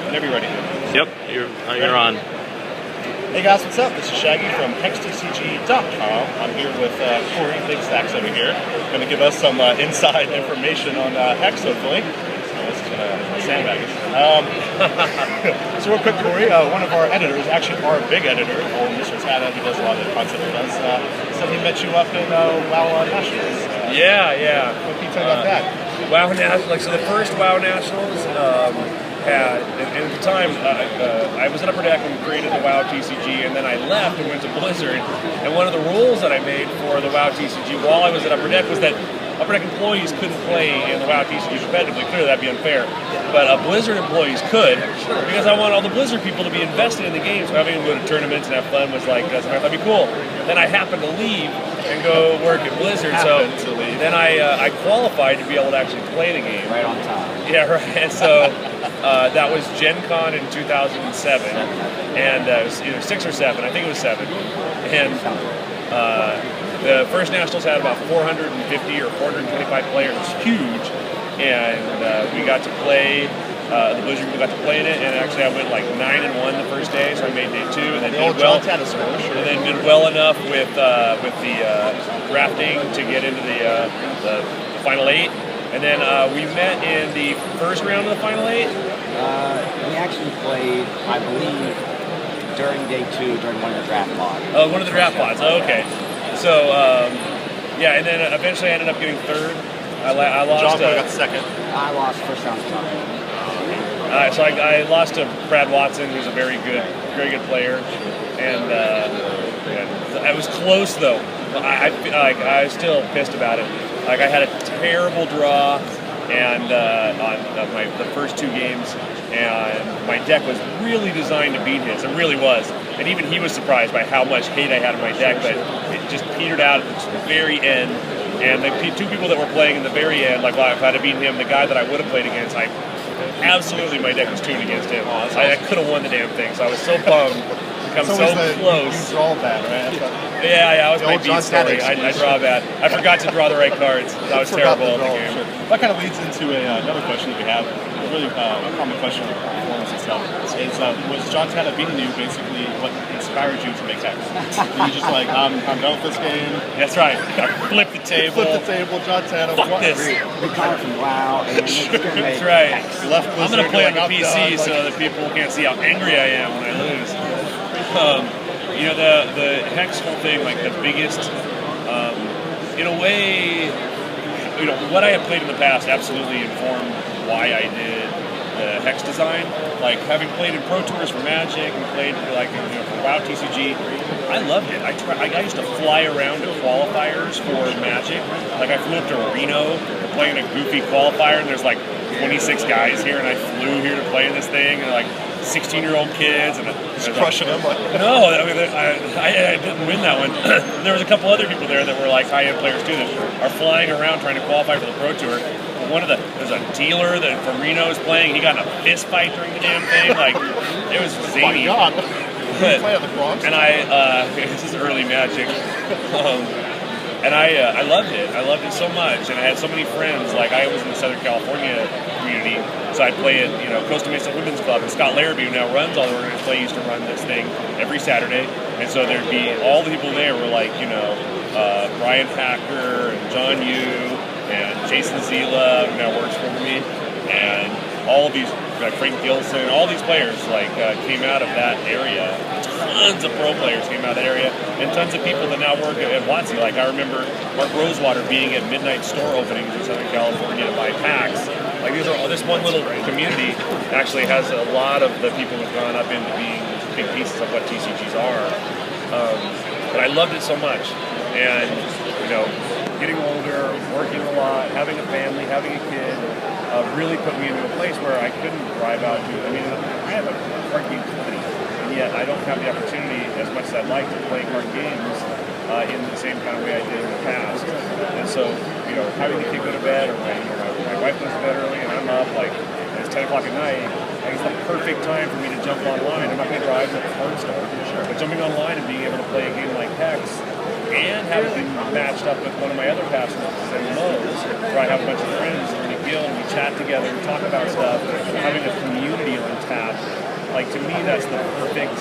Whenever you're ready. Yep, you're on. Hey guys, what's up? This is Shaggy from HexTCG.com. I'm here with Cory, Big Stacks over here. Going to give us some inside information on Hex, hopefully. This is going to sandbag us. So real quick, Cory, one of our editors, actually our big editor, Mr. Tata, who does a lot of the content with us, said he met you up in WoW Nationals. Yeah. What can you tell me about that? WoW Nationals, so the first WoW Nationals had, and at the time, I was at Upper Deck and created the WoW TCG, and then I left and went to Blizzard, and one of the rules that I made for the WoW TCG while I was at Upper Deck was that Upper Deck employees couldn't play in the WoW TCG competitively. Clearly that'd be unfair, but Blizzard employees could, because I want all the Blizzard people to be invested in the game, so having them go to tournaments and have fun was like, that'd be cool. Then I happened to leave and go work at Blizzard, so then I qualified to be able to actually play the game. Right on time. Yeah, right. And so that was Gencon in 2007, and it was either 6 or 7. I think it was 7. And the first Nationals had about 450 or 425 players. It was huge, and we got to play. The Blizzard people got to play in it, and actually I went like 9-1 the first day, so I made day 2, and then did well enough with the drafting to get into the final 8. And then we met in the first round of the final 8. We actually played, I believe, during day 2, during one of the draft pods. Oh, one of the draft pods. Oh, okay. So, yeah, and then eventually I ended up getting 3rd. I lost. John got 2nd. I lost first round to John. So I lost to Brad Watson, who's a very good player, and I was close though. I was still pissed about it. Like I had a terrible draw, and on the first 2 games, and my deck was really designed to beat his. It really was, and even he was surprised by how much hate I had in my deck. But it just petered out at the very end. And the 2 people that were playing in the very end, like well, if I'd have beaten him, the guy that I would have played against, absolutely my deck was tuned against him. I could have won the damn thing, so I was so bummed to come so close. You draw bad, right? Yeah, I was my beat story. I draw bad. I forgot to draw the right cards. I was terrible at the game. Sure. That kind of leads into another question that we have. A really common question of performance itself is, was John Tata beating you basically what inspired you to make Hex? Were you just like, I'm done with this game? That's right. I flipped the table. John Tata. Fuck this. We caught it from WoW, and it's gonna make That's right. Hex. I'm going to play on the PC so that people can't see how angry I am when I lose. You know, the Hex whole thing, like the biggest, in a way, you know, what I have played in the past absolutely informed why I did the Hex design. Like having played in Pro Tours for Magic and played for WoW TCG, I loved it. I used to fly around to qualifiers for Magic. Like I flew up to Reno to play in a goofy qualifier, and there's like 26 guys here, and I flew here to play in this thing, and like 16-year-old kids, and just crushing them. No, I mean, I didn't win that one. There was a couple other people there that were like high-end players too that are flying around trying to qualify for the Pro Tour. There's a dealer that from Reno is playing. He got in a fist fight during the damn thing. Like it was zany. Oh my God. Play on the Bronx. And this is early Magic. And I loved it. I loved it so much, and I had so many friends. Like I was in the Southern California community, so I'd play at Costa Mesa Women's Club, and Scott Larrabee, who now runs all the organizations, used to run this thing every Saturday. And so there'd be all the people there were like Brian Packer and John Yu and Jason Zila, who now works for me, and all of these like Frank Gilson, all these players came out of that area. Tons of pro players came out of that area, and tons of people that now work at WotC. Like I remember Mark Rosewater being at midnight store openings in Southern California to buy packs. Like this one little community actually has a lot of the people who've gone up into being big pieces of what TCGs are. But I loved it so much, and getting older, working a lot, having a family, having a kid, really put me into a place where I couldn't drive out to. I mean, I have a card game company, and yet I don't have the opportunity as much as I'd like to play card games in the same kind of way I did in the past. And so, having the kid go to bed, or my wife goes to bed early, and I'm up like it's 10 o'clock at night. It's the perfect time for me to jump online. I'm not going to drive to the card store, but jumping online and being able to play a game like Hex, and having it matched up with one of my other passions, and Mo's, where I have a bunch of friends in the guild, and we chat together, we talk about stuff, having a community on tap like to me, that's the perfect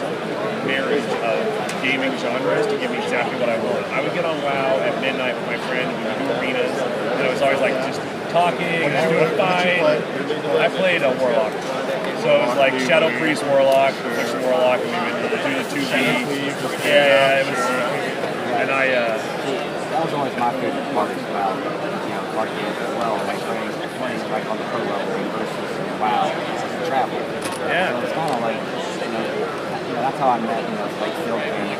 marriage of gaming genres to give me exactly what I want. I would get on WoW at midnight with my friend, and we would do arenas, and it was always like just talking, and doing a fight. I played a Warlock. So it was like Shadow Priest Warlock, Protection Warlock, and we would do the 2B. Yeah, it was, and that was always my favorite part about, card games as well, like playing like on the pro level versus WoW, travel. Yeah. So it's kind of like, that's how I met, like Phil and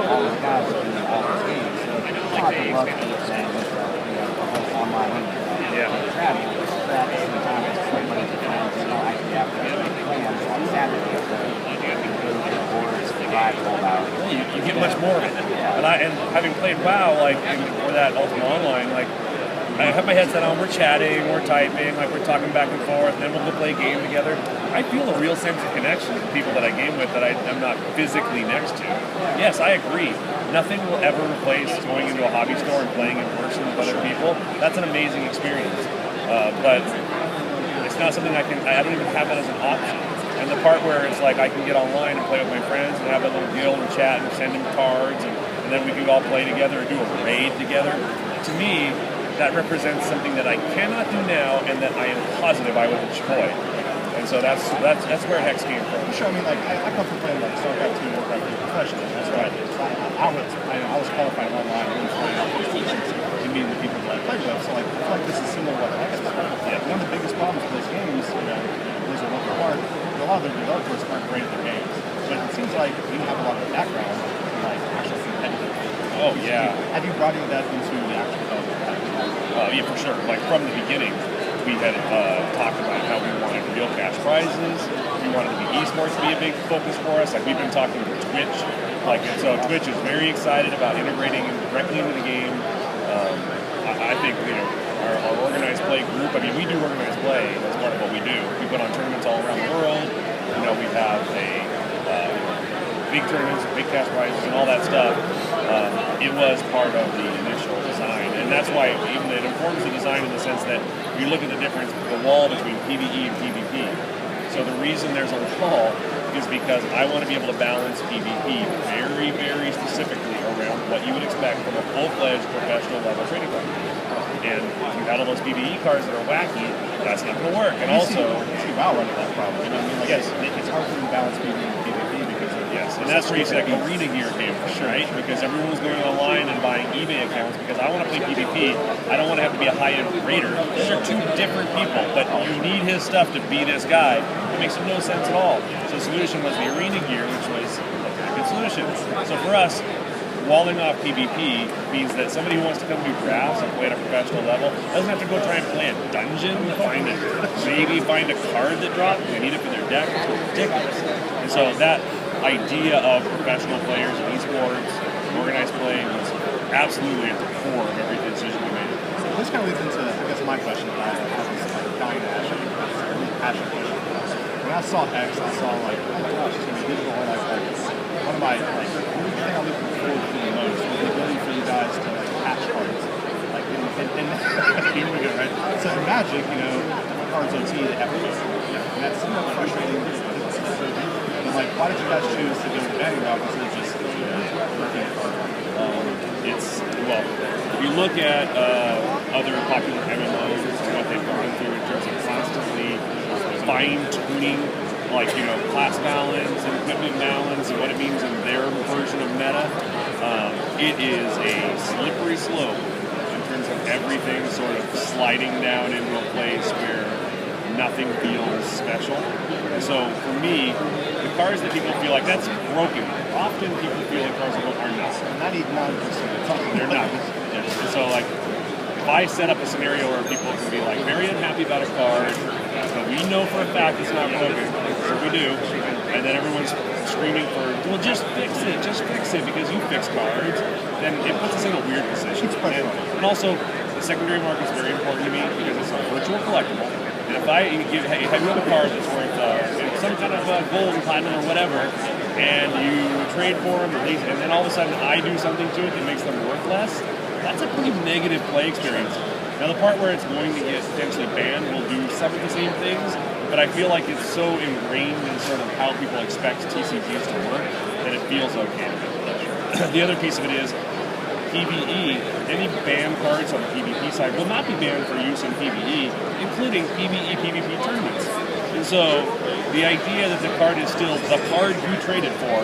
all those guys in all those games. So it's hard to love and with the whole online travel. But at the same time, it's just like running to friends, actually have to make plans on Saturday to go to the boards, drive all out. You get much more of it. And having played WoW, like, or that Ultima Online, like, I have my headset on, we're chatting, we're typing, like we're talking back and forth, and then we'll go play a game together. I feel a real sense of connection with people that I game with that I'm not physically next to. Yes, I agree. Nothing will ever replace going into a hobby store and playing in person with other people. That's an amazing experience. But it's not something I don't even have that as an option. And the part where it's like I can get online and play with my friends and have a little guild and chat and send them cards and then we can all play together and do a raid together. To me, that represents something that I cannot do now and that I am positive I would enjoy. And so that's where Hex came from. Sure, I mean, like, I come from playing, like, StarCraft 2, Warcraft 3 professionally. That's what I did. So I was qualified online and flying out these teachings and meeting the people that I played with. So, like, I feel like this is similar to what Hex is doing. Yeah. One of the biggest problems with those games, Blizzard working hard, a lot of their developers aren't great at their games. But it seems like you have a lot of background in, like, actual competitive. Oh, yeah. Have you brought any of that into the actual development? Yeah, for sure. Like, from the beginning, we had talked about how we wanted real cash prizes. We wanted the esports to be a big focus for us. Like, we've been talking to Twitch. Like, and so Twitch is very excited about integrating directly into the game. I think, our organized play group, I mean, we do organized play as part of what we do. We put on tournaments all around the world. We have big tournaments, big cash prizes, and all that stuff. It was part of the initial design, and that's why even it informs the design in the sense that you look at the difference, the wall between PvE and PvP. So the reason there's a wall is because I want to be able to balance PvP very, very specifically around what you would expect from a full-fledged professional level trading card. And if you had all those PvE cards that are wacky, that's not going to work. And also, you see WoW running that problem. You know what I mean? Like, yes, it's hard for them to balance PvE and PvP because and that's where you see like arena gear came from, right? Because everyone was going online and buying eBay accounts because I want to play PvP. I don't want to have to be a high-end raider. Those are two different people, but you need his stuff to be this guy. It makes no sense at all. So the solution was the arena gear, which was a good solution. So for us, walling off PvP means that somebody who wants to come do drafts and play at a professional level doesn't have to go try and play a dungeon to find it. Maybe find a card that dropped and they need it for their deck. It's ridiculous. And so that idea of professional players in esports, organized play was absolutely at the core of every decision we made. So this kind of leads into, I guess, my question that I have is like dying to ask you. Passion question. When I saw Hex, I saw like, oh my gosh, it's going to be digital and one of my, like, the thing I'm looking forward to the most is the ability for you guys to, like, patch cards. Like, and here we go, right? So in Magic, cards OT to FP. And that's somewhat frustrating. Like, why did you guys choose to go with betting route instead of just looking at cards? If you look at other popular MMOs and what they've gone through in terms of constantly fine-tuning, like, class balance and equipment balance and what it means in their version of meta, it is a slippery slope in terms of everything sort of sliding down into a place where nothing feels special. And so for me, the cards that people feel like that's broken, often people feel like cards are not. Not even 9%. They're not. And so, like, if I set up a scenario where people can be like very unhappy about a card, but we know for a fact it's not broken, so we do, and then everyone's screaming for, well, just fix it because you fix cards, then it puts us in a weird position. And also, the secondary market is very important to me because it's a virtual collectible. And if you have a card that's worth some kind of gold and platinum or whatever, and you trade for them, and then all of a sudden I do something to it that makes them worth less, that's a pretty negative play experience. Now the part where it's going to get potentially banned will do some of the same things, but I feel like it's so ingrained in sort of how people expect TCGs to work that it feels okay to me. The other piece of it is PvE. Any banned cards on the PvP side will not be banned for use in PvE, including PvE, PvP tournaments. And so the idea that the card is still the card you traded for,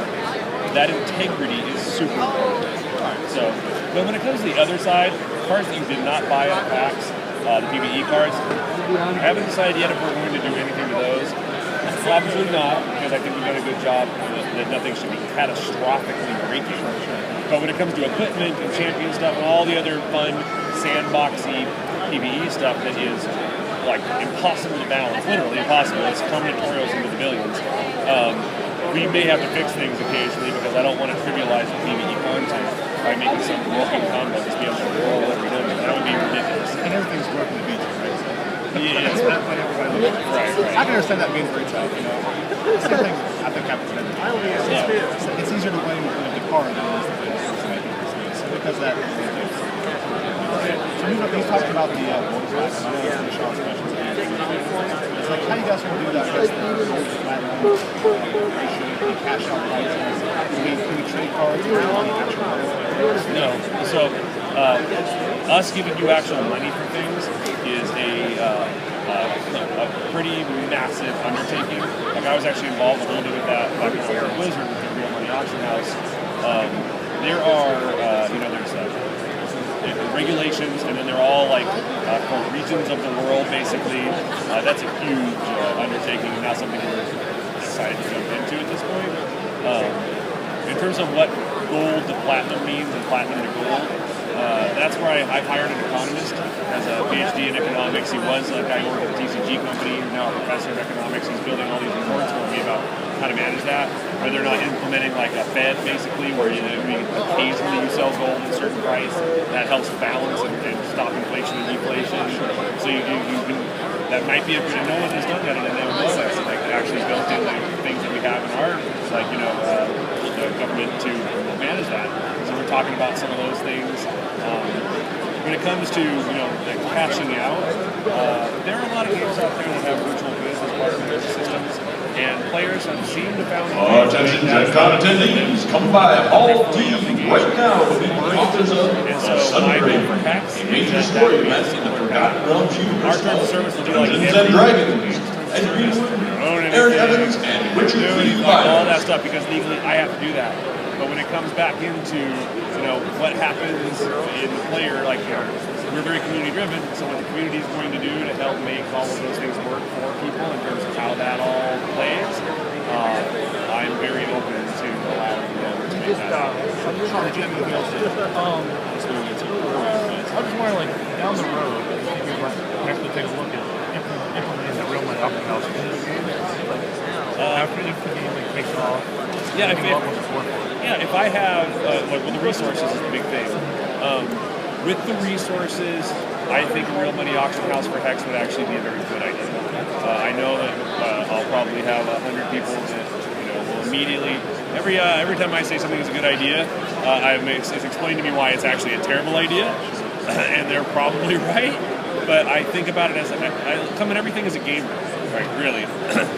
that integrity is super important. So, but when it comes to the other side, cards that you did not buy out of packs, the PvE cards, I haven't decided yet if we're going to do anything to those. Probably not, because I think we've done a good job that nothing should be catastrophically breaking. But when it comes to equipment and champion stuff and all the other fun sandboxy PvE stuff that is like impossible to balance, literally impossible, it's combinatorials into the billions, we may have to fix things occasionally because I don't want to trivialize the PvE content by making some broken combo just be able to roll every number. That would be ridiculous. And everything's broken to beat you, right? So Yeah, that's what everybody looks for. right. I can understand that being very tough, you know. Same thing I think happens with everything. It's easier to blame the card than it is the person making this. So because of that, so you talked about the gold class, and I know that's Sean's questions. It's like, how do you guys want to do that? I guess the gold to platinum ratio, the cash out prices, can we trade cards around the actual No. So, us giving you actual money for things is a pretty massive undertaking. Like, I was actually involved a little bit with that back when I was at Blizzard with the Real Money Auction House. There are, there's regulations, and then they're all like for regions of the world, basically. That's a huge undertaking, and not something we're decided to jump into at this point. In terms of what gold to platinum means and platinum to gold, that's where I hired an economist as a PhD in economics. He was a guy who worked at the TCG company, who's now a professor of economics. He's building all these reports for me about how to manage that, where they're not implementing like a Fed, basically, where occasionally you sell gold at a certain price. That helps balance and stop inflation and deflation. So you can, that might be a good, no one has done that in an MMO that's like actually built in the things that we have in our, like, the government to manage that. So we're talking about some of those things. When it comes to, the cashing out, there are a lot of games out there that have virtual goods as part of their systems, and players have seemed to found attention Gencon attendees, come by Hall D right now to meet the authors of Sunray, a major story event in the Forgotten Realms universe. Our terms of service will do like Dungeons and Dragons, Ed Greenwood, Aaron Evans, and Richard Lee all that stuff, because legally I have to do that. But when it comes back into, what happens in the player, we're very community driven, so what the community is going to do to help make all of those things work for people in terms of how that all plays, I'm very open to allowing them to make that happen. Sean, did you have anything else to I just want to, down the road, actually take a look at implementing the Real Money Auction House after the game takes off. Yeah, if I have, the resources is the big thing. With the resources, I think a Real Money Auction House for Hex would actually be a very good idea. I know that I'll probably have 100 people that, will immediately, every time I say something is a good idea, it's explained to me why it's actually a terrible idea, and they're probably right. But I think about it as I come at everything as a gamer, right? Really,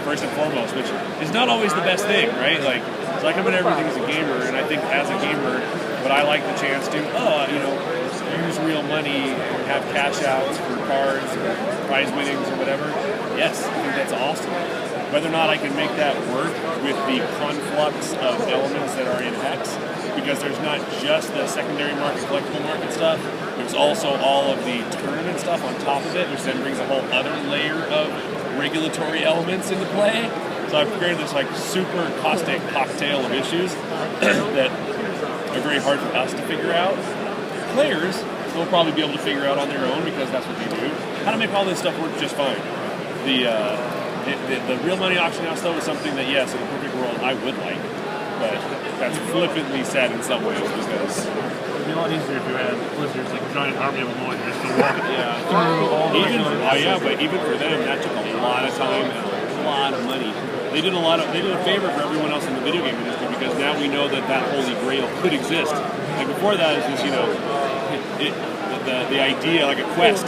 first and foremost, which is not always the best thing, right? So I come at everything as a gamer, and I think as a gamer, would I like the chance to, use real money and have cash outs for cards or prize winnings or whatever? Yes, I think that's awesome. Whether or not I can make that work with the conflux of elements that are in Hex, because there's not just the secondary market, collectible market stuff, there's also all of the tournament stuff on top of it, which then brings a whole other layer of regulatory elements into play. So I've created this super caustic cocktail of issues that are very hard for us to figure out. Players will probably be able to figure out on their own, because that's what they do, how to make all this stuff work just fine. The Real Money Auction House, though, is something that, yes, in a perfect world, I would like, but that's flippantly said in some ways, because it'd be a lot easier if you had Blizzard's a giant army of lawyers to walk through all the but even for them, that took a lot of time and a lot of money. They did a favor for everyone else in the video game industry, because now we know that holy grail could exist. Before that, it's just, the idea, like a quest,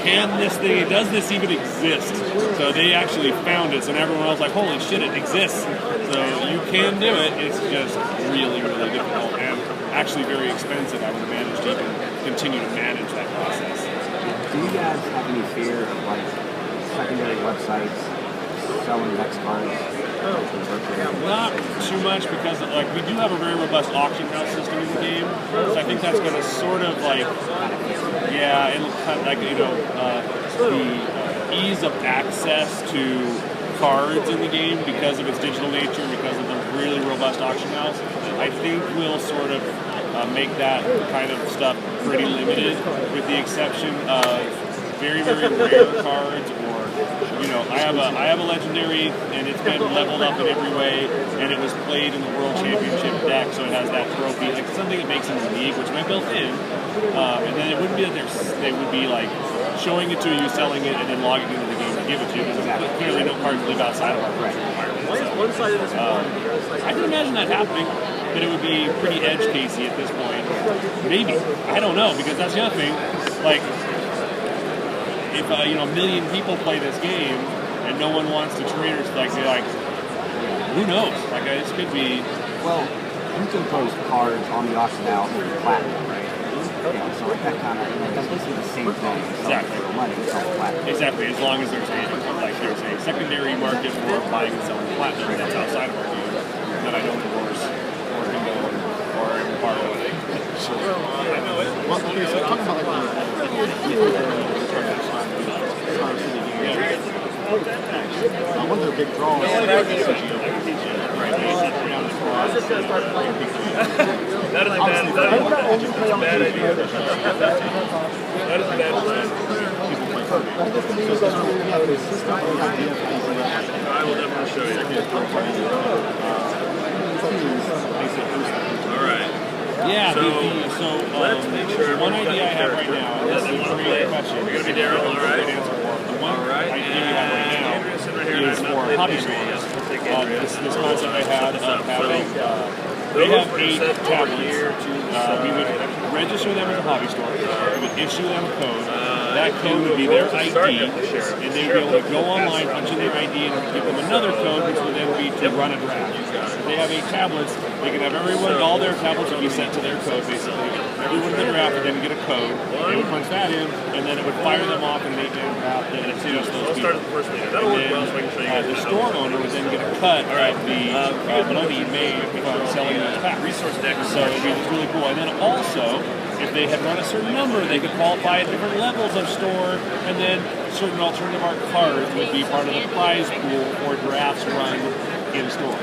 does this even exist? So they actually found it, so everyone was like, holy shit, it exists. So you can do it, it's just really, really difficult and actually very expensive, I would manage to even continue to manage that process. Do you guys have any fear of like secondary websites selling Hex cards? Not too much, because like we do have a very robust auction house system in the game, so I think that's going to sort of like, yeah, it'll kind of like, you know, the ease of access to cards in the game because of its digital nature, because of the really robust auction house, I think will sort of make that kind of stuff pretty limited, with the exception of very, very rare cards, or, you know, I have a legendary, and it's been leveled up in every way, and it was played in the World Championship deck, so it has that trophy, like something that makes it unique, which I built in, and then it wouldn't be that they would be like showing it to you, selling it, and then logging into the game to give it to you, because clearly no cards live outside of our virtual environment. So, I can imagine that happening, but it would be pretty edge casey at this point. Maybe. I don't know, because that's the other thing. Like, if you know, a million people play this game and no one wants to trade, or like, they're like, who knows? Like, this could be. Well, you can post cards on the auction house for platinum, right? Yeah, so like that kind of, that's basically the same thing. Exactly. For money, it's all platinum. Exactly. As long as there's a secondary market for buying and selling platinum that's outside of our game that I don't endorse or condone or am part of. I know it. Well, okay, so talking about like one of their big draws. That is a bad idea. That is a bad plan. I will definitely show you. All right. Yeah, let's make sure one idea I have right now, this is a great question. You're going to be Daryl, all right? The one idea I have right now is for hobby stores. This concept I had of having, they have 8 tablets. We would register them as a hobby store. We would issue them a code. That code would be their ID, and they'd be able to go online, punch in their ID, and give them another code, which would then be to run a draft. If they have 8 tablets, they can have everyone, all their tablets would be set to their code, basically. Everyone in the draft would then get a code, they would punch that in, and then it would fire them off and make their draft, and it's just those people. And the store owner would then get a cut of the money made from selling those packs. Resource deck. So it would be really cool. And then also, if they had run a certain number, they could qualify at different levels of store, and then certain alternative art cards would be part of the prize pool for drafts run in store.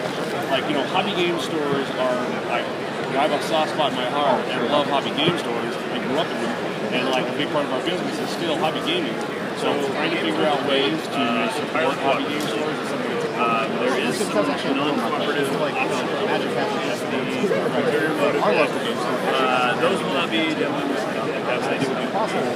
Like, you know, hobby game stores are, like, you know, I have a soft spot in my heart and love hobby game stores. I grew up in them, and like a big part of our business is still hobby gaming. So trying to figure out ways to support hobby game stores is something that's there is some non-cooperative options. Magic our local game store. Those will not be demoed. That's it would be possible.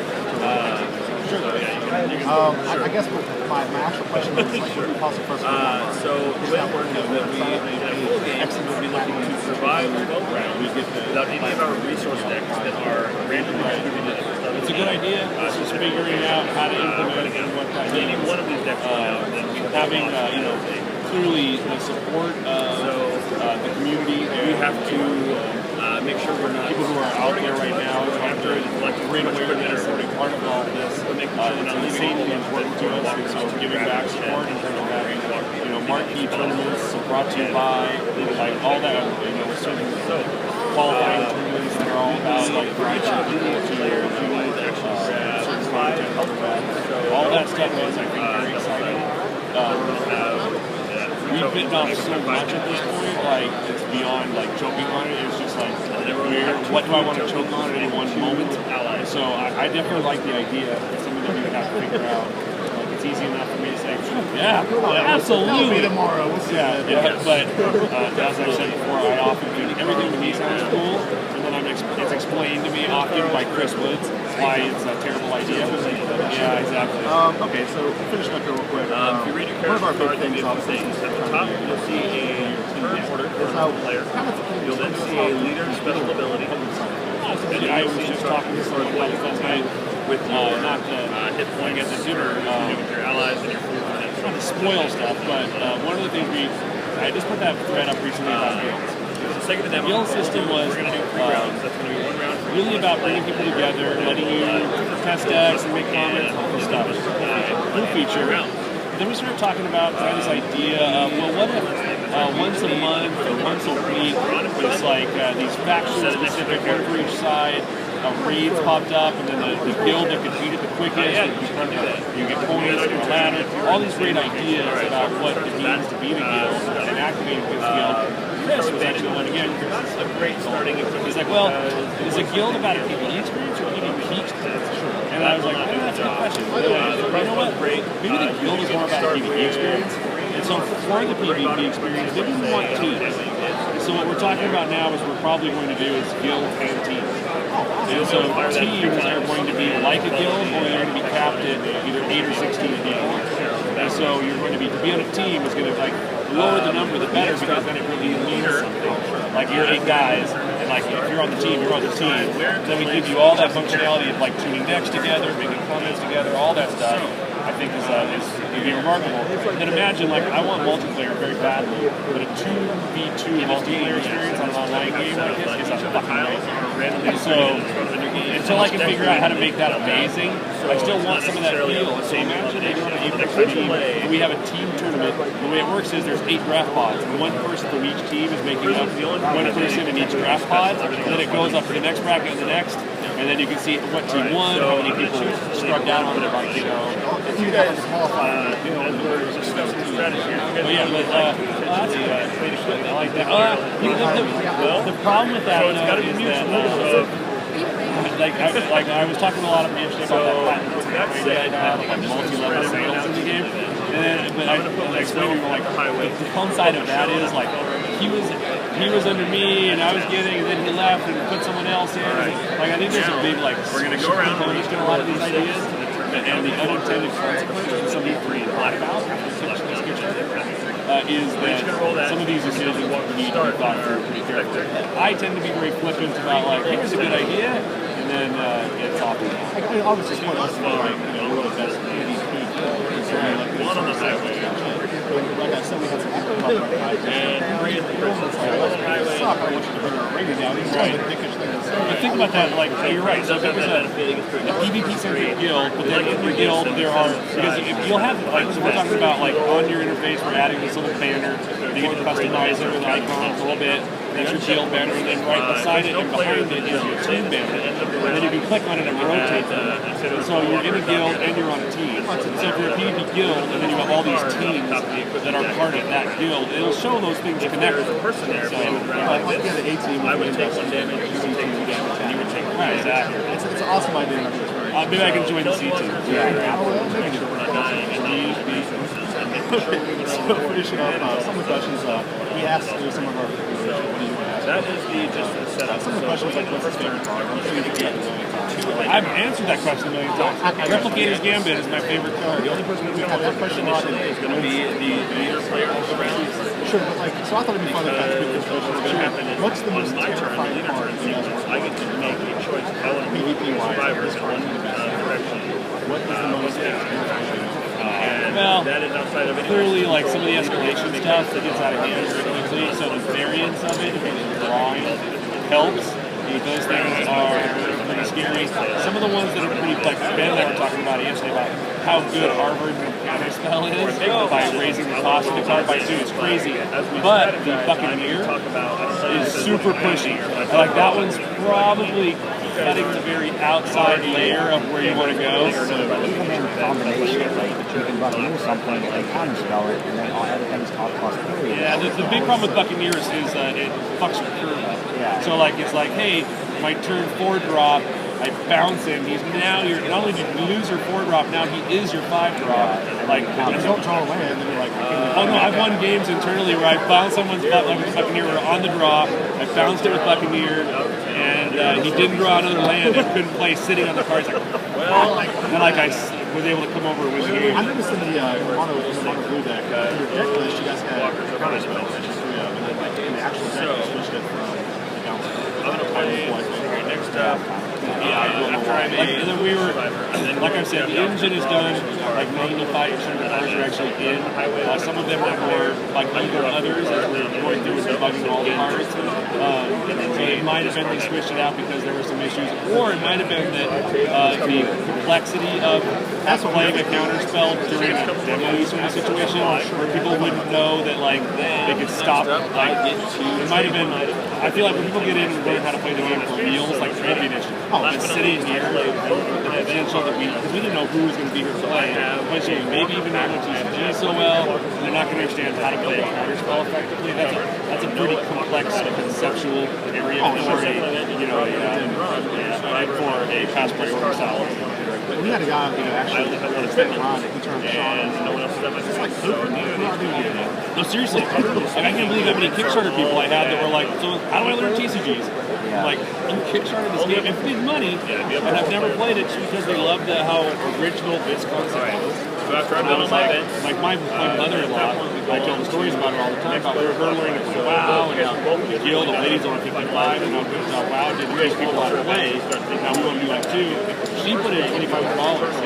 Sure. I guess my actual question is, like, would it be possible for us so the way I'm working is that we, in a full game, would be looking to survive the boat round without any of our resource decks that are randomly distributed. It's a good idea. It's just figuring out how to implement it and what that Any one of these decks having, you know, clearly the support of the community. We have to make sure we're not people who are out there right now trying to bring awareness and be part of all this. It's insanely important to us, and so giving back support in terms of having, you know, marquee tournaments brought to you by, like all that, you know, certain qualifying tournaments that are all about like bridging people to certain content, all that stuff is, I think, very exciting. We've bitten off so much at this point, like, it's beyond, like, choking on it. It's just like, what do I want to choke on at any one moment? So I definitely like the idea. It's something that we would have to figure out. Like, it's easy enough for me to say, yeah, absolutely. Tomorrow. Yeah, but as I said before, I often do everything with me sounds cool, and then it's explained to me often by Chris Woods why it's a terrible idea. Yeah, exactly. Okay, so finishing up here real quick. If you read your character card, you'll be able to see at the top, you'll see a turn order for the player. You'll then see a leader special ability. I was just talking to someone about it last night. with your not hit point at the dinner with your allies and your food. Trying to spoil stuff, but one of the things I just put that thread up recently about guilds. The guild system was really about bringing people together, letting you test decks and make comments and stuff. Cool feature. Then we started talking about this idea of, well, what if once a month or once a week, it's like these faction-specific, one for each side, raids popped up, and then the guild that could beat it the quickest, you get points, you get a ladder, all these great ideas about what it means to be the guild and activate this guild. Chris was actually one again. A great starting. He's like, well, is a guild about a PvE experience or PvP experience? And I was like, oh, that's a good question. You know what? Maybe the guild is more about a PvE experience. And so for the PvP experience, maybe we want teams. So what we're talking about now is we're probably going to do is guild and teams. And so teams are going to be like a guild, or they're going to be capped at either 8 or 16 people. And so you're going to be on a team is going to like lower the number, the better, because then it really means something. Like you're 8 guys, and like if you're on the team, you're on the team. Then we give you all that functionality of like tuning decks together, making comments together, all that stuff. I think is be remarkable. And then imagine, like, I want multiplayer very badly, but a 2v2 multiplayer experience on an online game like this is a fucking nightmare. And so, until I can figure out how to make that amazing, I still want some of that feel. So imagine if you're on an 8-person team, and we have a team tournament. The way it works is there's 8 draft pods, and one person from each team is making up one person in each draft pod, and then it goes up to the next bracket and the next, and then you can see what team won, how many people struck down on it, like, you know. If you guys qualify, But yeah, but that's good. I like that. The problem with that is that like I was talking to a lot of people yesterday about that like multi-level sales in the game, but I explained to them like the fun side of that is like he was under me and I was getting, and then he left and put someone else in. Like I think there's a big like we're gonna go around to a lot of these ideas. And the unintended consequences that some people talk about is that some of these decisions need to be thought through pretty carefully. I tend to be very flippant about like, here's a good idea, and then it's off. I obviously want us to be like, you know, world best PvP. One on the highway. Like I said, we had some echo and suck. I want you to bring our rating down. But think about that, like, you're right. So if it was a PvP-centric guild, but then in your guild there are, because if you'll have, like, so we're talking about, like, on your interface, we're adding this little banner, you can customize it with icons a little bit, that's your guild banner, and then right beside it and behind it is your team banner. And then you can click on it and rotate them. So you're in a guild and you're on a team. So if you're a PvP guild, and then you have all these teams that are part of that guild, it'll show those things connect. So, like the A team, I would take 1 damage, you would take 2 damage, and you would take 1. Right, exactly. It's an awesome idea. Maybe I can join the C team. Yeah, maybe we're not dying. So finishing up, some of the questions we asked some of our viewers, what do you want to ask? That is just the setup. Some of the questions like, what's his favorite card? I've answered that question a million times. Replicator's Gambit is my favorite card. The only person who's had that question is going to be the leader player of the round. Sure, but like, so I thought it'd be fun to ask this question. What's the most terrifying card? I get to make a choice. I want to be survivors in one direction. What is the most terrifying? Well, that is outside of clearly, like some of the escalation stuff that gets out of hand very quickly. So the variance of it, drawing helps. Those things are pretty scary. Some of the ones that are pretty like Ben and I were talking about yesterday about how good Harvard counter spell is by raising the cost of the card by 2. It's crazy. But the Buccaneer is super pushy. Like that one's probably cutting the very outside layer of where you want to go. So even in combination, like you can Buccaneer something and then counter spell it, and then all everything's cost +3. Yeah, the big problem with Buccaneers is it fucks your curve up. Yeah. So like it's like, hey, my turn 4 drop, I bounce him. He's now your not only did you lose your 4 drop, now he is your 5 drop. Like you don't draw a land, and you're like, oh no, I've won games internally where I bounced someone's Buccaneer on the draw. I bounced it with Buccaneer, and he didn't draw another land and couldn't play sitting on the cards. Like, well, and like I was able to come over and win the game. I noticed in the mono blue deck, in your deck list, you guys had counter spells, and then like in the actual deck, you switched it from the bounce. I'm gonna play next up. And then we were, like I said, the engine is done. Like 95% of the cars are actually in. Some of them are more like than others as we're going through and debugging all the cars. So it might have been they switched it out because there were some issues, or it might have been that the complexity of playing a counterspell during a demo sort of situation where people wouldn't know that like they could stop. Like it might have been. I feel like when people get in and learn how to play the game for reals, like ammunition, just sitting here, the potential that because we didn't know who was going to be here to play. Maybe even not know TCG so well, they're not going to understand how to play a counterspell effectively. That's a pretty complex conceptual area for a pass priority style. We had a guy, actually, around he turned it's like, no, seriously. Like, I can't believe how many Kickstarter people I had that were like, so how do I learn TCGs? Like, you Kickstarted this game and big money, and I've never played it just because they loved how original this concept was. So after I'm done with my event, like my mother-in-law, I tell the stories about it all the time, about her learning to play WoW, and how the guild, the ladies only 55, and how WoW didn't teach people how to play, and now we want to do that too. She put in $2,500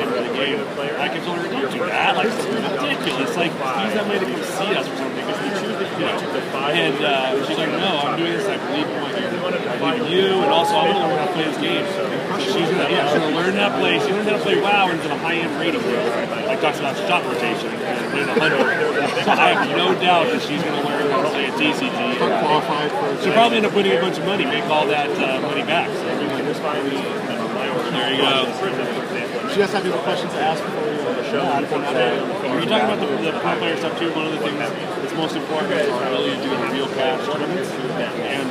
into the game. I can tell her, don't do that, like, it's ridiculous, like, use that money to come see us or something, because we choose to, and she's like, no, I'm doing this, I believe in you, and also I'm going to learn how to play this game. So she's going to learn how to play, she learned how to play WoW, and it's a high-end rating game, like talks about shot rotation, and 100. So I have no doubt that she's going to learn how to play a TCG. She'll probably end up winning a bunch of money, make all that money back. So, there you go. She has to have any questions to ask before the show. When you're talking about the pro player stuff too, one of the things that's most important is really doing the real cash tournaments, and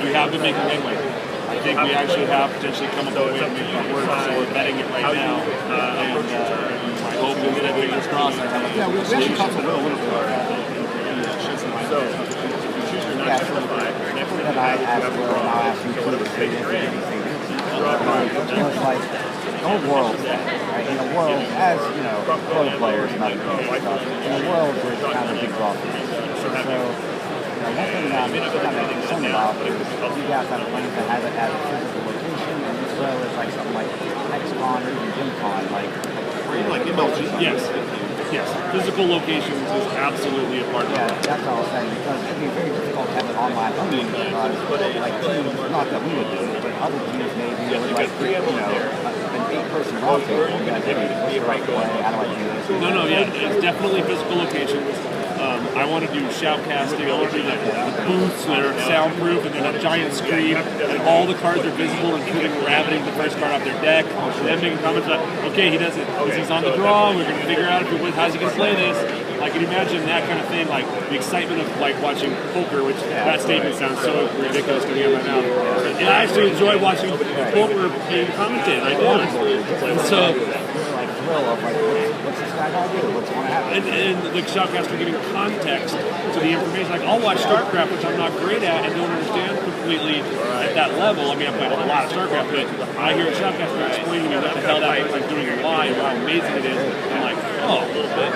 we have been making headway. I think we actually have potentially come up with a way to make it work, so we're betting it right now. And my hope is that fingers crossed. Yeah, we actually talked to Will a little bit about shed some light. Yeah, so that I asked Will, and I'll ask you too, to say anything. It's like, the whole world, right? In a world, as, pro players and other stuff, in a world where it's kind of a big draw for you. So, one thing that I'm kind of concerned about is you guys have a place that has it as a physical location, and as well as like something like HexCon or even Gencon, like MLG. Yes. Physical locations is absolutely a part of it. Yeah, that's all I was saying, because it'd be very difficult to have it online only because, like, teams, not that we would do it, but other teams maybe would like, an 8-person roster, and guys, hey, what's the right way, how do I do this? No, it's definitely physical locations. I want to do shoutcasting. I want to do the booths that are soundproof and then a giant screen and all the cards are visible, including rabbiting the first card off their deck. And then making comments about, okay, he does it because he's on the draw. We're going to figure out if he wins, how's he going to play this. Like, can you imagine that kind of thing? Like the excitement of like watching poker, which that statement sounds so ridiculous coming out of my mouth. And I actually enjoy watching poker being commented. I do. And so. Of like, what's this guy gonna do? What's gonna happen? And the shoutcaster giving context to the information. Like, I'll watch StarCraft, which I'm not great at and don't understand completely at that level. I mean, I played a lot of StarCraft, but I hear a shoutcaster explaining to me what the hell that person's doing and why and how amazing it is. I'm like, oh.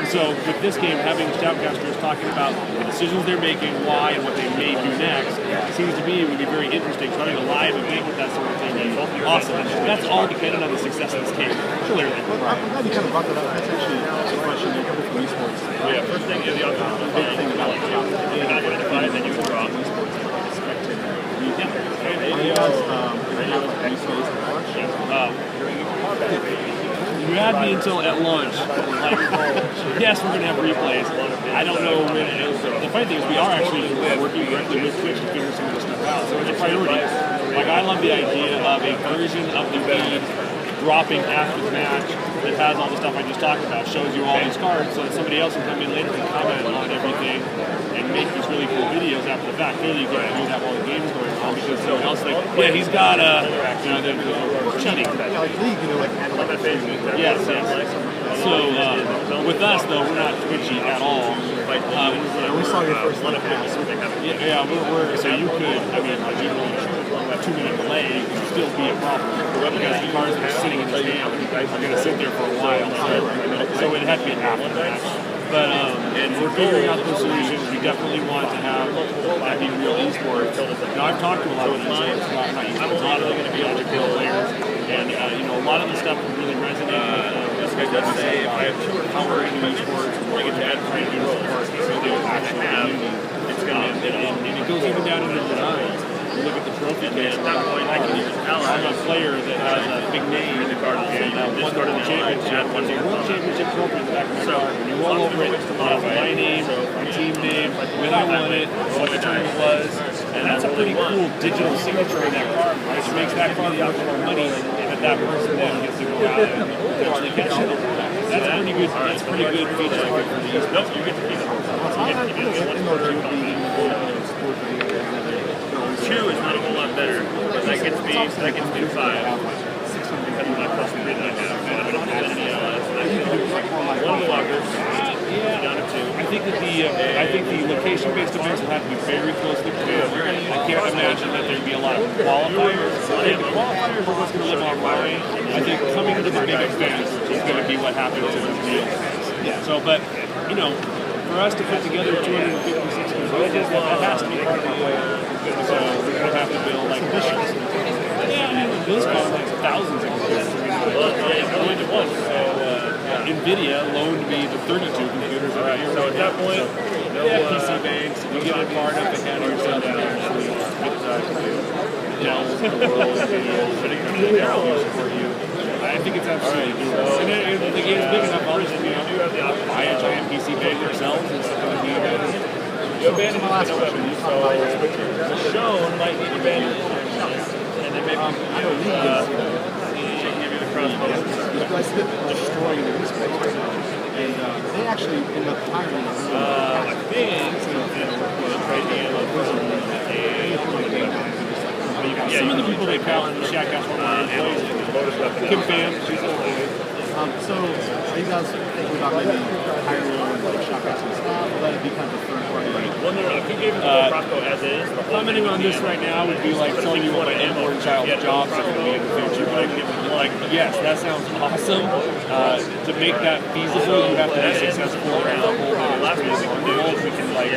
So with this game, having shoutcasters talking about the decisions they're making, why, and what they may do next, seems to me would be very interesting. So having a live event with that sort of thing is awesome. That's all dependent on the success of this game, clearly. I'm glad you kind of brought that up. That's actually a question that comes from esports. Yeah, first thing is the big thing about it. You're not identified, then you can draw. You had me until at launch. Like, yes, we're going to have replays. I don't know when. The funny thing is, we are actually working directly with Twitch to figure some of this stuff out. So it's a priority. Like, I love the idea of a version of the feed dropping after the match that has all the stuff I just talked about, shows you all these cards, so that somebody else can come in later and comment on everything and make these really cool videos after the fact. Clearly, you can't do that while the game's going on because someone else is like, yeah, he's got they're cheating. Yeah, like League, Yes. So with us though, we're not twitchy at all. we saw your first one pass. Yeah, we're so you could. I mean, even a 2-minute delay could still be a problem because the cards that are sitting in the jam are going to sit there for a while. So it had to be after the match. And we're figuring out those solutions. We definitely want to have that be real esports. Now, I've talked to a lot of esports about how esports are really going to be able to build players. And, a lot of the stuff really resonates with this guy does say, if I have 2 or 4 into esports, I get to add 3 new sports. So they actually have, it's going to, and it goes even down into designs. You look at the trophy case, I'm a player that has a big name in the card and won the championship. Won the World Championship trophy in the back of my card. When you roll over it, it has my name, my team name, when I won it, what the tournament was, and that's a pretty cool digital signature in that card, which makes that card worth more money that person then gets to go out and potentially catch it. That's pretty good. That's pretty good feature for the esports. You get to keep it. Two is not a whole lot better, but that gets me to 5. Because of my plus 3 that I have. And I'm going to do one of the lockers. Down to 2. I think the location-based events will have to be very closely planned. I can't imagine that there'd be a lot of qualifiers. I think the qualifiers are what's going to live online. I think coming to the big events is going to be what happens in the real events. So, but for us to put together 256 components, that has to be part of our plan. So we're going to have to build like missions. Those cost like thousands of computers. Only to one. So NVIDIA loaned me the 32 computers that I use. So at that point, PC banks, you get it far enough ahead of yourself, Dell's of the world, for you. I think it's absolutely doable. And then if the game's big enough, I'll just buy a giant PC bank ourselves and stuff like that. You abandoned my last question. So shown might need abandoned. And then maybe I don't give you the crossbow. Destroying the esports. And they actually end up hiring I think some of the people they found in the Shack House were Kim Pham, she's so are you guys thinking about maybe hiring like Shack House and staff, or let it be kind of a third party? Well, no, if you gave it to Roscoe as is, commenting on this right now would be like telling you what my unborn child's jobs are going to be in the future. Like, yes, that sounds awesome. To make that feasible, you have to be successful around the whole last we can like,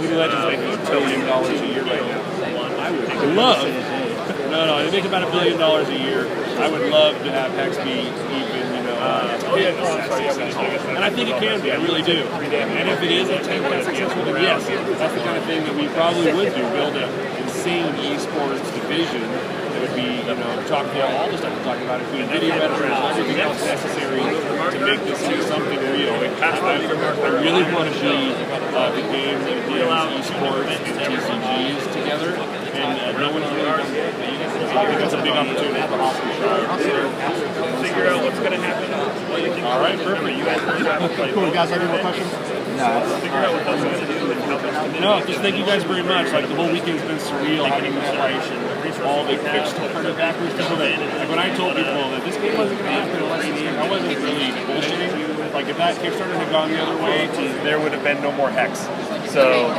League of Legends making $1 billion a year right now. I would love. No, they make about $1 billion a year. I would love to have Hex be even, and I think it can be, I really do. And if it is a 10% successful, then yes, that's the kind of thing that we probably would do, build an insane esports division that would be, talking about all the stuff we're talking about, including video editors, everything else necessary to make this into something real. I really want to be the game that deals esports and TCGs together, and no one's really done that. I think that's a big opportunity for figure out what's going to happen. All right, perfect. Cool, guys, any more questions? No, just thank you guys very much. Like, the whole weekend's been surreal having that, all the Kickstarter backers. Like, when I told people that this game wasn't going to happen unless I wasn't really bullshitting. Like, if that Kickstarter had gone the other way, there would have been no more Hex. So